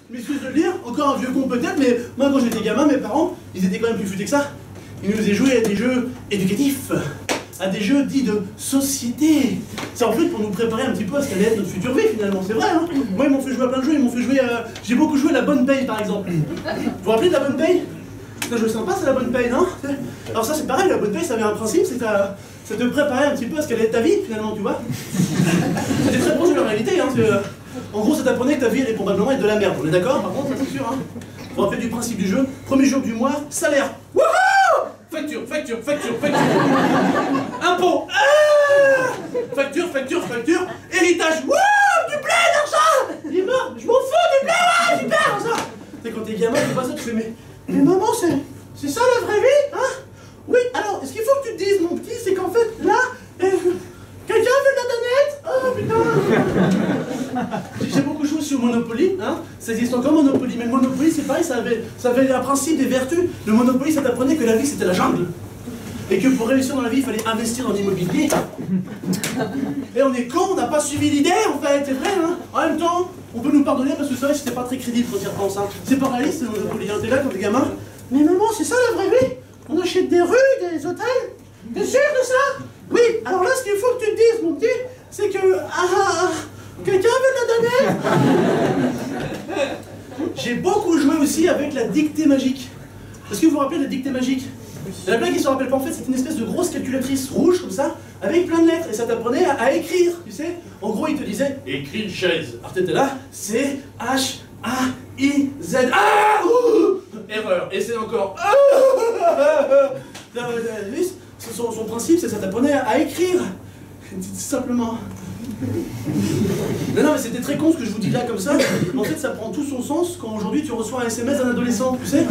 m'excuse de le dire, encore un vieux con peut-être, mais moi quand j'étais gamin, mes parents, ils étaient quand même plus futés que ça. Ils nous faisaient jouer à des jeux éducatifs, à des jeux dits de société. C'est en fait pour nous préparer un petit peu à ce qu'allait être notre future vie finalement, c'est vrai hein. Moi ils m'ont fait jouer à plein de jeux, ils m'ont fait jouer à... J'ai beaucoup joué à la bonne paye par exemple. Vous vous rappelez de la bonne paye? C'est un jeu sympa, c'est la bonne paye, non? Alors ça c'est pareil, la bonne paye ça avait un principe, c'est ça te préparait un petit peu à ce qu'allait être ta vie finalement, tu vois. C'était très proche de la réalité, hein. En gros ça t'apprenait que ta vie allait probablement être de la merde, on est d'accord? Par contre, ça c'est sûr, hein. Vous vous rappelez du principe du jeu? Premier jour du mois, salaire. Wouhou! Facture, facture, facture, facture. Impôt. Facture, facture, facture. Héritage. Wouh! Du blé, d'argent! Il est mort, je m'en fous du blé, ouais, super, ça! Tu sais, quand t'es gamin, tu vois ça, tu fais, mais maman, c'est ça la vraie vie, hein? Oui, alors, ce qu'il faut que tu te dises, mon petit, c'est qu'en fait, là, quelqu'un veut de la danette? Oh, putain! J'ai beaucoup joué sur Monopoly, hein? Ça existe encore Monopoly, mais le Monopoly, c'est pareil, ça avait un principe, des vertus. Le Monopoly, ça t'apprenait que la vie, c'était la jungle. Et que pour réussir dans la vie, il fallait investir dans l'immobilier. Et on est con, on n'a pas suivi l'idée, en fait, c'est vrai, hein? En même temps, on peut nous pardonner parce que c'est vrai que c'était pas très crédible quand tu y repenses, hein? C'est pas réaliste, le Monopoly, hein? T'es là quand t'es gamin. Mais maman, c'est ça la vraie vie? On achète des rues, des hôtels? T'es sûr de ça? Oui, alors là, ce qu'il faut que tu te dises, mon petit, c'est que... quelqu'un veut la donner? J'ai beaucoup joué aussi avec la dictée magique. Est-ce que vous vous rappelez de la dictée magique? Il y en a plein qui se rappellent pas, en fait, c'est une espèce de grosse calculatrice rouge, comme ça, avec plein de lettres, et ça t'apprenait à écrire, tu sais. En gros, il te disait, écris une chaise. Alors t'étais là, C-H-A-I-Z. Ah ouh, erreur. Et c'est encore... Son principe, c'est que ça t'apprenait à écrire. Simplement. Non, mais c'était très con ce que je vous dis là comme ça. En fait, ça prend tout son sens quand aujourd'hui tu reçois un SMS d'un adolescent, tu sais.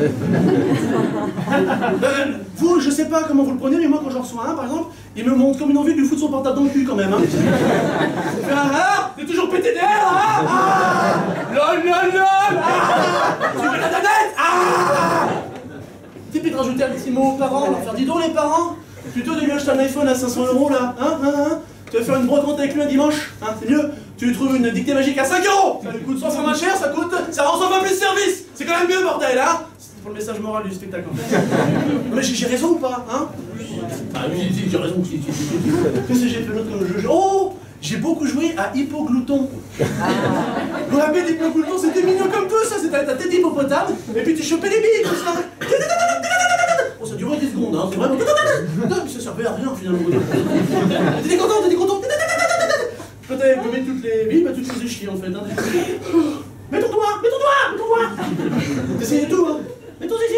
Vous, je sais pas comment vous le prenez, mais moi quand j'en reçois un, par exemple, il me montre comme une envie de lui foutre son portable dans le cul quand même. Hein. T'es toujours pété d'air, hein? Lol, lol, lol! Tu veux la danette? T'es peut-être de rajouter un petit mot aux parents, leur faire dis donc les parents, plutôt de lui acheter un iPhone à 500 € là, hein? Tu vas faire une brocante avec lui un dimanche, hein, c'est mieux. Tu lui trouves une dictée magique à 5 €. Ça lui coûte 100 fois moins cher, ça rend 100 fois plus de service. C'est quand même mieux, bordel, hein? C'est pour le message moral du spectacle, en fait. Non, mais j'ai raison ou pas, hein? Ah oui, j'ai raison. Qu'est-ce que j'ai fait l'autre comme jeu? Oh! J'ai beaucoup joué à Hippoglouton. Vous vous rappelez d'Hippoglouton? C'était mignon comme tout, ça. C'était ta tête d'hippopotame, et puis tu chopais les billes, comme ça. Bon, ça durait 10 secondes, hein, c'est vraiment... Ça servait à rien, finalement. T'étais content? Quand t'avais gommé toutes les billes, bah tu te faisais chier, en fait. Hein. Mets ton doigt! T'essayais tout, hein. Mets ton zizi!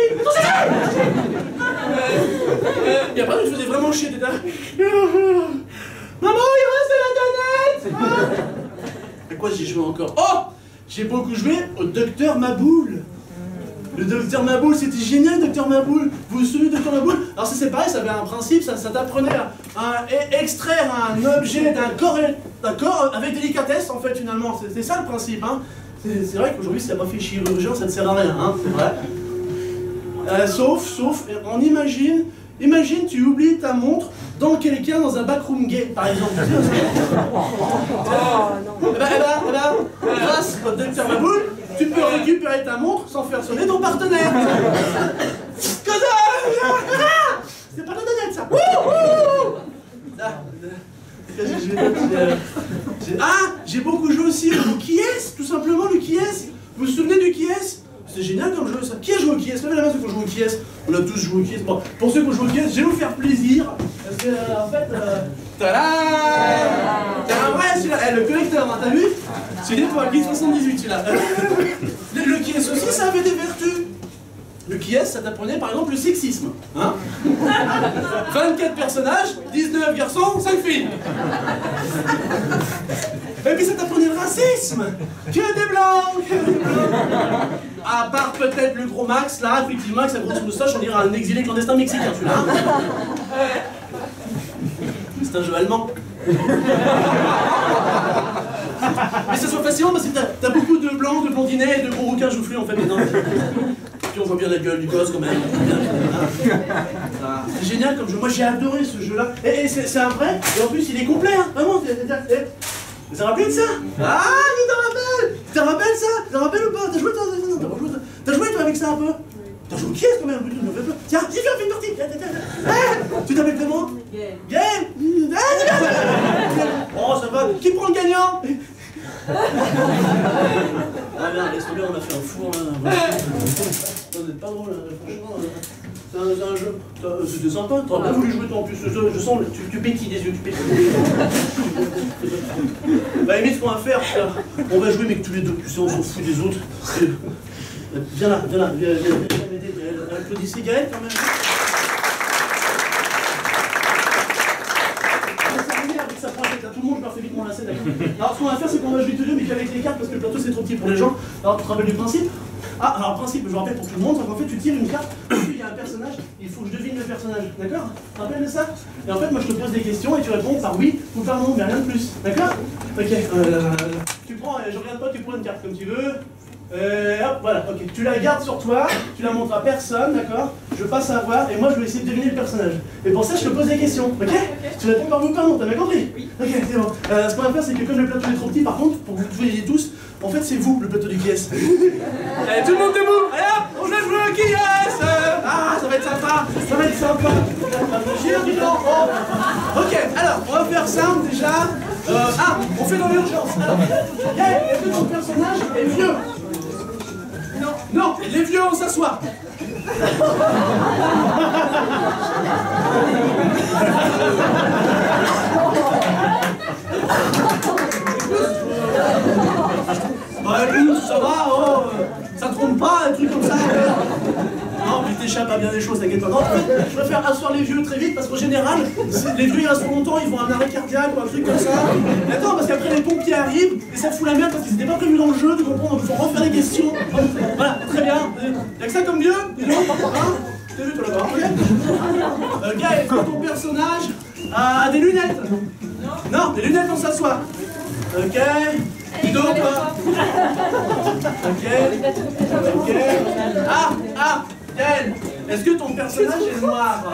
Et après, tu te faisais vraiment chier, t'étais là. Maman, il reste de la danette! À quoi j'ai joué encore? Oh! J'ai beaucoup joué au Docteur Maboul. Le Docteur Maboul, c'était génial, Docteur Maboul. Vous vous souvenez de Docteur Maboul? Alors ça c'est pareil, ça avait un principe, ça t'apprenait à extraire un objet d'un corps avec délicatesse, en fait, finalement. C'est ça le principe, hein. C'est vrai qu'aujourd'hui, si t'as pas fait chirurgien, ça ne sert à rien, hein, c'est vrai. Sauf, on imagine, tu oublies ta montre dans quelqu'un dans un backroom gay, par exemple. Grâce au Docteur Maboul, tu peux récupérer ta montre sans faire sonner ton partenaire. C'est pas ta danette, ça. J'ai beaucoup joué aussi au qui est, tout simplement, le qui est. Vous vous souvenez du qui est? C'est génial comme jeu, ça. Qui a joué au qui est? Levez la main ceux qui ont joué au qui est. On a tous joué au qui est. Bon, pour ceux qui ont joué au qui est, je vais vous faire plaisir. Parce que, en fait, tada! C'est un vrai, celui-là. Le collecteur, hein, t'as vu? Celui-là pour un kit 78, celui-là. Le qui est aussi, ça avait des vertus. Le qui est, ça t'apprenait par exemple le sexisme. Hein? 24 personnages, 19 garçons, 5 filles. Et puis ça t'apprenait le racisme. Que des blancs. À part peut-être le gros Max, là, effectivement, avec sa grosse moustache, on dirait un exilé clandestin mexicain, celui-là. C'est un jeu allemand. Mais ça soit facilement parce que t'as beaucoup de blancs, de blondinets et de gros rouquins joufflus en fait dedans. Puis on voit bien la gueule du gosse quand même. C'est génial comme jeu. Moi j'ai adoré ce jeu-là. Et c'est un vrai. Et en plus il est complet, hein. Vraiment. Vous vous rappelez de ça? Ah, tu t'en rappelles? Tu t'en rappelles ça? Tu t'en rappelles ou pas? T'as joué toi? un peu? T'as joué au qui est quand même, un peu, tu me fais peur. Tiens, viens, fais une partie. Tu t'appelles comment? Gaël. Oh, ça va. Qui prend le gagnant? Ah merde, laisse tomber, on a fait un four là. Vous n'êtes pas drôle, franchement. C'est un jeu. C'était sympa, t'aurais bien voulu jouer toi en plus. Je sens, tu pétilles des yeux, tu pétilles. Bah, limite, ce qu'on va faire, on va jouer, mais que tous les deux, tu sais, on s'en fout des autres. Viens là, viens m'aider. Applaudissez Gaël quand même. Ça prend la tête, là, tout le monde, je leur fais vite mon lacet, d'accord. Alors, ce qu'on va faire, c'est qu'on va jouer tous les deux, mais qu'avec les cartes, parce que le plateau c'est trop petit pour les gens. Alors, tu te rappelles du principe? Ah, alors, principe, je rappelle pour tout le monde, c'est qu'en fait, tu tires une carte, il y a un personnage, il faut que je devine le personnage, d'accord? Tu te rappelles de ça? Et en fait, moi, je te pose des questions et tu réponds par oui ou par non, mais rien de plus, d'accord? Ok, tu prends, je regarde pas, tu prends une carte comme tu veux. Hop, voilà, ok. Tu la gardes sur toi, tu la montres à personne, d'accord? Je passe à voir, et moi je vais essayer de deviner le personnage. Et pour ça, je te pose des questions, ok? Tu réponds par oui ou par non, t'as bien compris? Oui. Ok, c'est bon. Ce qu'on va faire, c'est que comme le plateau est trop petit, par contre, pour que vous voyez tous, en fait, c'est vous le plateau du qui est. Allez, tout le monde debout! Allez hop, on va jouer au qui est! Ah, ça va être sympa! Ça va être sympa! Ok, alors, on va faire simple déjà. On fait dans l'urgence. Alors, est-ce que ton personnage est vieux? Non. Non, les vieux, on s'assoit. Bah écoute, ça va, oh, ça te trompe pas, un truc comme ça. Non, tu t'échappes à bien des choses, t'inquiète pas. Non, en fait, je préfère asseoir les vieux très vite parce qu'en général, les vieux ils restent trop longtemps, ils vont à un arrêt cardiaque ou un truc comme ça. Mais attends, parce qu'après les pompiers arrivent et ça fout la merde parce qu'ils n'étaient pas prévus dans le jeu, tu comprends? Donc il faut refaire les questions. Voilà, très bien. Y'a que ça comme vieux? Dis donc, hein? T'as vu toi là-bas? Gaël, est-ce que ton personnage a des lunettes? Non. Non, des lunettes, on s'assoit. Ok. Ludo, quoi? Ok. Ok. Ah, Gaël, est-ce que ton personnage est noir?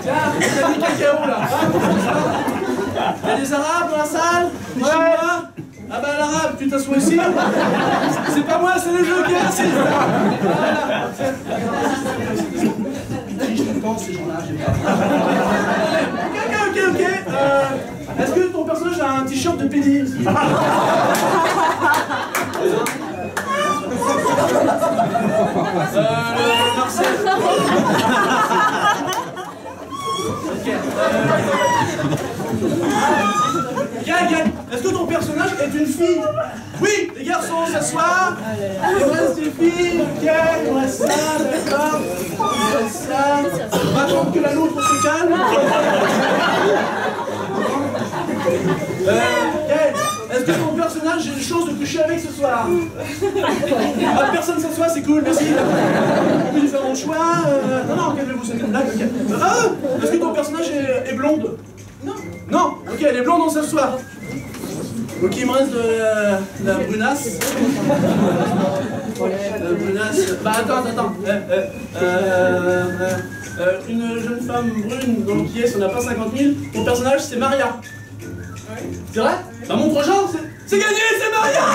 Tiens, t'as du cacao là. Y'a des arabes dans la salle? Des chinois? Ah bah l'arabe, tu t'assois ici? C'est pas moi, c'est le jeu qui est assis. Voilà. Je pense ces gens-là, j'ai pas. Ok. Est-ce que ton personnage a un t-shirt de pénis? Marcel. Ok. Gaël, est-ce que ton personnage est une fille? Oui, les garçons s'assoient. Il reste des filles, ok, on reste ça, d'accord. On reste ça. On va attendre que la nôtre se calme. Gaël, est-ce que ton personnage a une chance de coucher avec ce soir? Personne s'assoit, c'est cool, merci. On peut faire mon choix. Non, calmez-vous, c'est une blague, ok. Est-ce que ton personnage est blonde? Non. Non, ok, elle est blonde, on s'assoit. Ok, il me reste de la brunasse. La brunasse. Bah attends. Une jeune femme brune dans le qui est, on n'a pas 50 000. Mon personnage, c'est Maria. Oui. C'est vrai? Bah montre genre, c'est gagné, c'est Maria!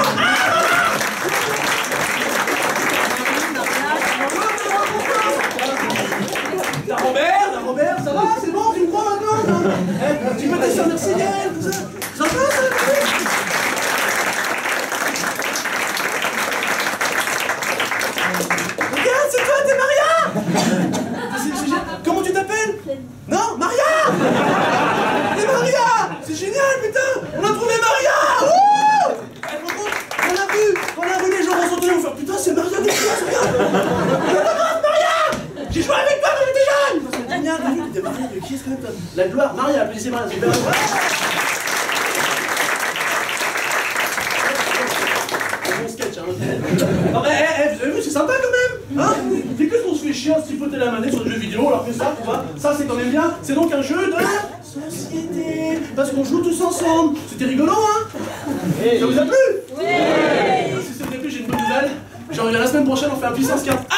T'as Robert, ça va? C'est bon, tu me crois maintenant? Tu peux te faire merci Gaël, tout ça? Ça va, ça va? Regarde, c'est toi, t'es Maria! Comment tu t'appelles? Non, Maria! C'est Maria! C'est génial, putain! On a trouvé Maria! Wouh! On a vu les gens vont s'entendre, on va faire putain, c'est Maria des choses, regarde! Maria! J'ai joué avec toi quand j'étais jeune! C'est génial, t'as vu, t'étais Maria de qui est-ce que t'as? La gloire, Maria, applaudissez Maria, super! Bon sketch, hein? Non, vous avez vu, c'est sympa quand même! Hein? C'est que on se fait chier à se tripoter la manette sur des jeux vidéo, alors que ça, tu vois, ça c'est quand même bien. C'est donc un jeu de société, parce qu'on joue tous ensemble. C'était rigolo, hein? Ça vous a plu? Oui! Si ça vous a plu, j'ai une bonne nouvelle. Je reviens la semaine prochaine, on fait un puissance 4. Ah!